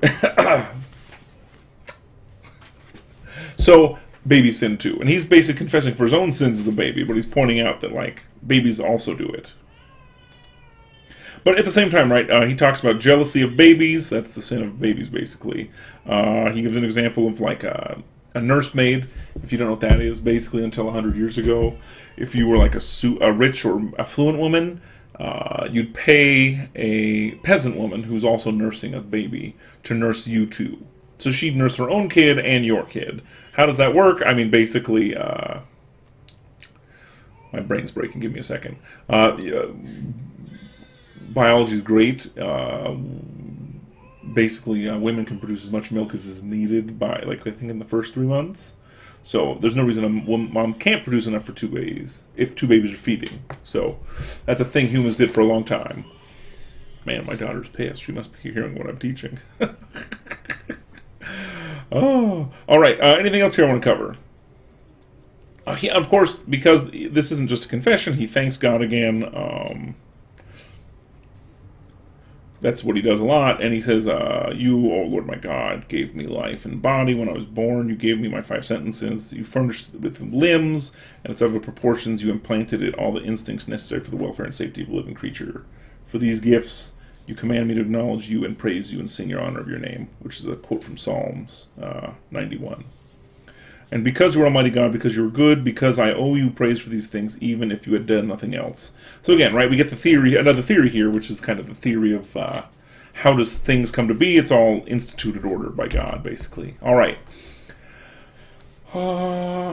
So babies sin too, and he's basically confessing for his own sins as a baby, but he's pointing out that, like, babies also do it. But at the same time, right, he talks about jealousy of babies. That's the sin of babies, basically. He gives an example of, like, a nursemaid. If you don't know what that is, basically until 100 years ago, if you were like a rich or affluent woman, you'd pay a peasant woman who's also nursing a baby to nurse you too. So she'd nurse her own kid and your kid. How does that work? I mean, basically, my brain's breaking. Give me a second. Biology is great. Basically, women can produce as much milk as is needed by, like, I think in the first 3 months. So there's no reason a mom can't produce enough for 2 babies if 2 babies are feeding. So that's a thing humans did for a long time. Man, my daughter's pissed. She must be hearing what I'm teaching. Oh, all right. Anything else here I want to cover? Of course, because this isn't just a confession, he thanks God again. That's what he does a lot, and he says, you, O Lord my God, gave me life and body when I was born. You gave me my 5 sentences. You furnished it with limbs, and its of the proportions. You implanted it all the instincts necessary for the welfare and safety of a living creature. For these gifts, you command me to acknowledge you and praise you and sing your honor of your name, which is a quote from Psalms 91. And because you are Almighty God, because you are good, because I owe you praise for these things, even if you had done nothing else. So again, right, we get the theory, another theory here, which is kind of the theory of how does things come to be. It's all instituted order by God, basically. All right.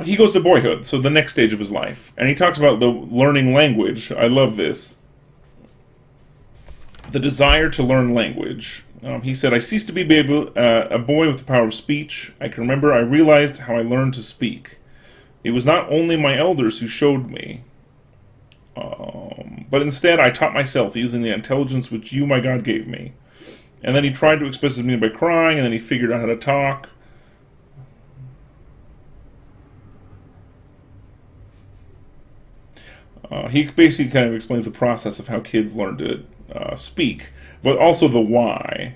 He goes to boyhood, so the next stage of his life. And he talks about the learning language. I love this. The desire to learn language. He said, I ceased to be a boy with the power of speech. I can remember I realized how I learned to speak. It was not only my elders who showed me, but instead I taught myself using the intelligence which you, my God, gave me. And then he tried to express his meaning by crying, and then he figured out how to talk. He basically kind of explains the process of how kids learn to speak, but also the why.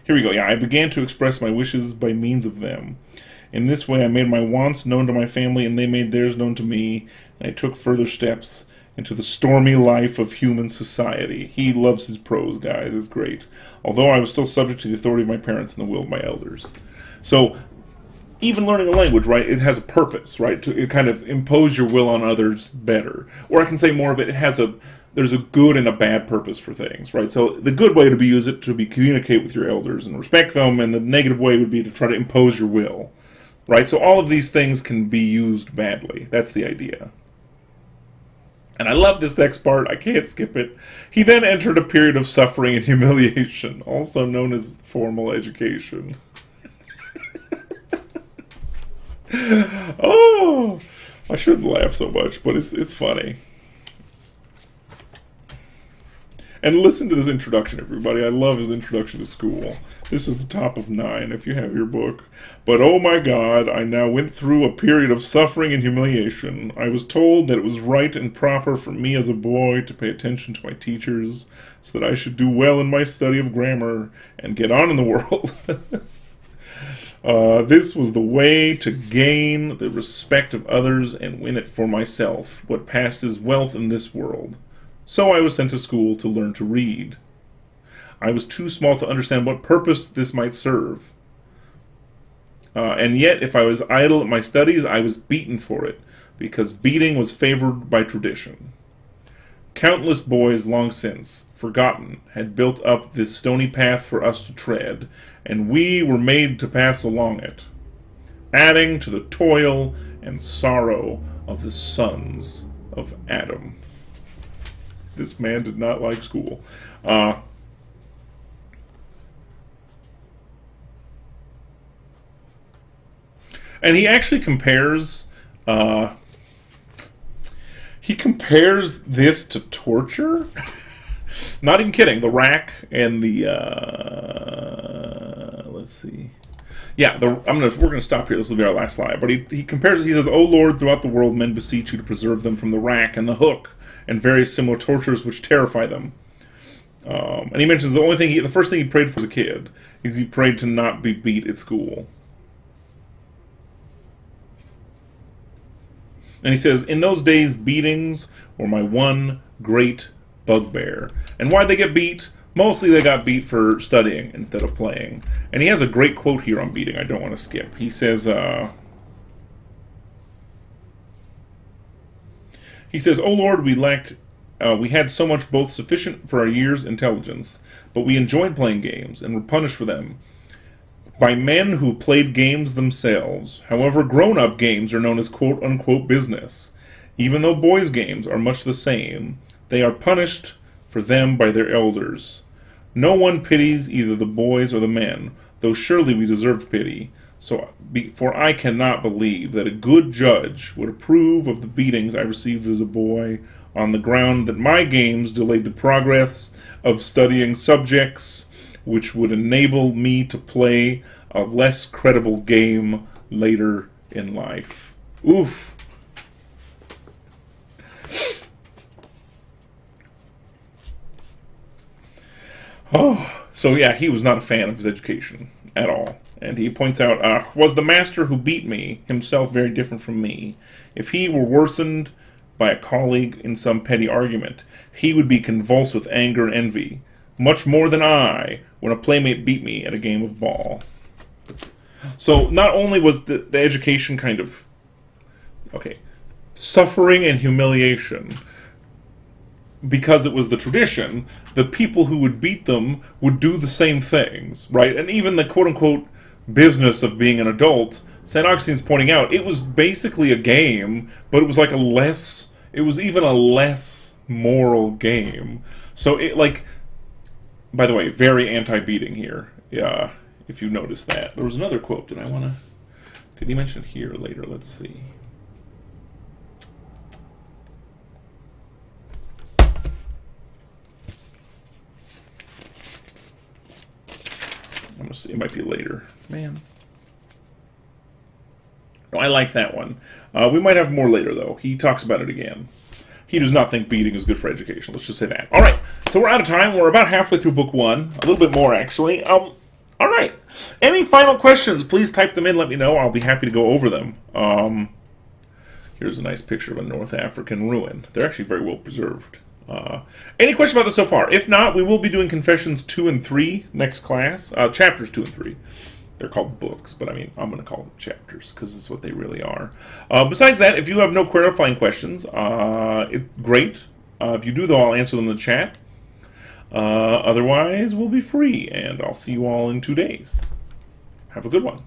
Here we go. Yeah, I began to express my wishes by means of them. In this way, I made my wants known to my family, and they made theirs known to me, and I took further steps into the stormy life of human society. He loves his prose, guys. It's great. Although I was still subject to the authority of my parents and the will of my elders. So, even learning a language, right, it has a purpose, right, to kind of impose your will on others better. Or I can say more of it, there's a good and a bad purpose for things, right? So the good way to use it to be communicate with your elders and respect them, and the negative way would be to try to impose your will, right? So all of these things can be used badly. That's the idea. And I love this next part. I can't skip it. He then entered a period of suffering and humiliation, also known as formal education. Oh, I shouldn't laugh so much, but it's funny. And listen to this introduction, everybody. I love his introduction to school. This is the top of 9, if you have your book. But, oh my God, I now went through a period of suffering and humiliation. I was told that it was right and proper for me as a boy to pay attention to my teachers, so that I should do well in my study of grammar and get on in the world. This was the way to gain the respect of others and win it for myself, what passes wealth in this world. So I was sent to school to learn to read. I was too small to understand what purpose this might serve. And yet, if I was idle at my studies, I was beaten for it, because beating was favored by tradition. Countless boys long since, forgotten, had built up this stony path for us to tread, and we were made to pass along it, adding to the toil and sorrow of the sons of Adam. This man did not like school. And he actually compares... he compares this to torture. Not even kidding. The rack and the let's see. Yeah, we're gonna stop here. This will be our last slide. But he compares it. He says, "O Lord, throughout the world, men beseech you to preserve them from the rack and the hook and various similar tortures which terrify them." And he mentions the first thing he prayed for as a kid is he prayed to not be beat at school. And he says, in those days, beatings were my one great bugbear. And why'd they get beat? Mostly they got beat for studying instead of playing. And he has a great quote here on beating I don't want to skip. He says, O Lord, we had so much both sufficient for our years' intelligence, but we enjoyed playing games and were punished for them by men who played games themselves. However, grown-up games are known as quote-unquote business. Even though boys' games are much the same, they are punished for them by their elders. No one pities either the boys or the men, though surely we deserved pity. For I cannot believe that a good judge would approve of the beatings I received as a boy on the ground that my games delayed the progress of studying subjects which would enable me to play a less credible game later in life. Oof. Oh, so yeah, he was not a fan of his education at all. And he points out, was the master who beat me himself very different from me? If he were worsened by a colleague in some petty argument, he would be convulsed with anger and envy, much more than I, when a playmate beat me at a game of ball. So not only was the education kind of, suffering and humiliation because it was the tradition, the people who would beat them would do the same things, right? And even the quote-unquote business of being an adult, St. Augustine's pointing out, it was basically a game, but it was like it was even a less moral game. So it, by the way, very anti-beating here. Yeah, if you notice that. There was another quote. Did he mention it here later? Let's see. I'm gonna see. It might be later. Man. No, I like that one. We might have more later, though. He talks about it again. He does not think beating is good for education. Let's just say that. All right, so we're out of time. We're about halfway through book one. A little bit more, actually. All right. Any final questions? Please type them in. Let me know. I'll be happy to go over them. Here's a nice picture of a North African ruin. They're actually very well preserved. Any questions about this so far? If not, we will be doing Confessions 2 and 3 next class. Chapters 2 and 3. They're called books, but I mean, I'm going to call them chapters because it's what they really are. Besides that, if you have no clarifying questions, great. If you do, though, I'll answer them in the chat. Otherwise, we'll be free, and I'll see you all in 2 days. Have a good one.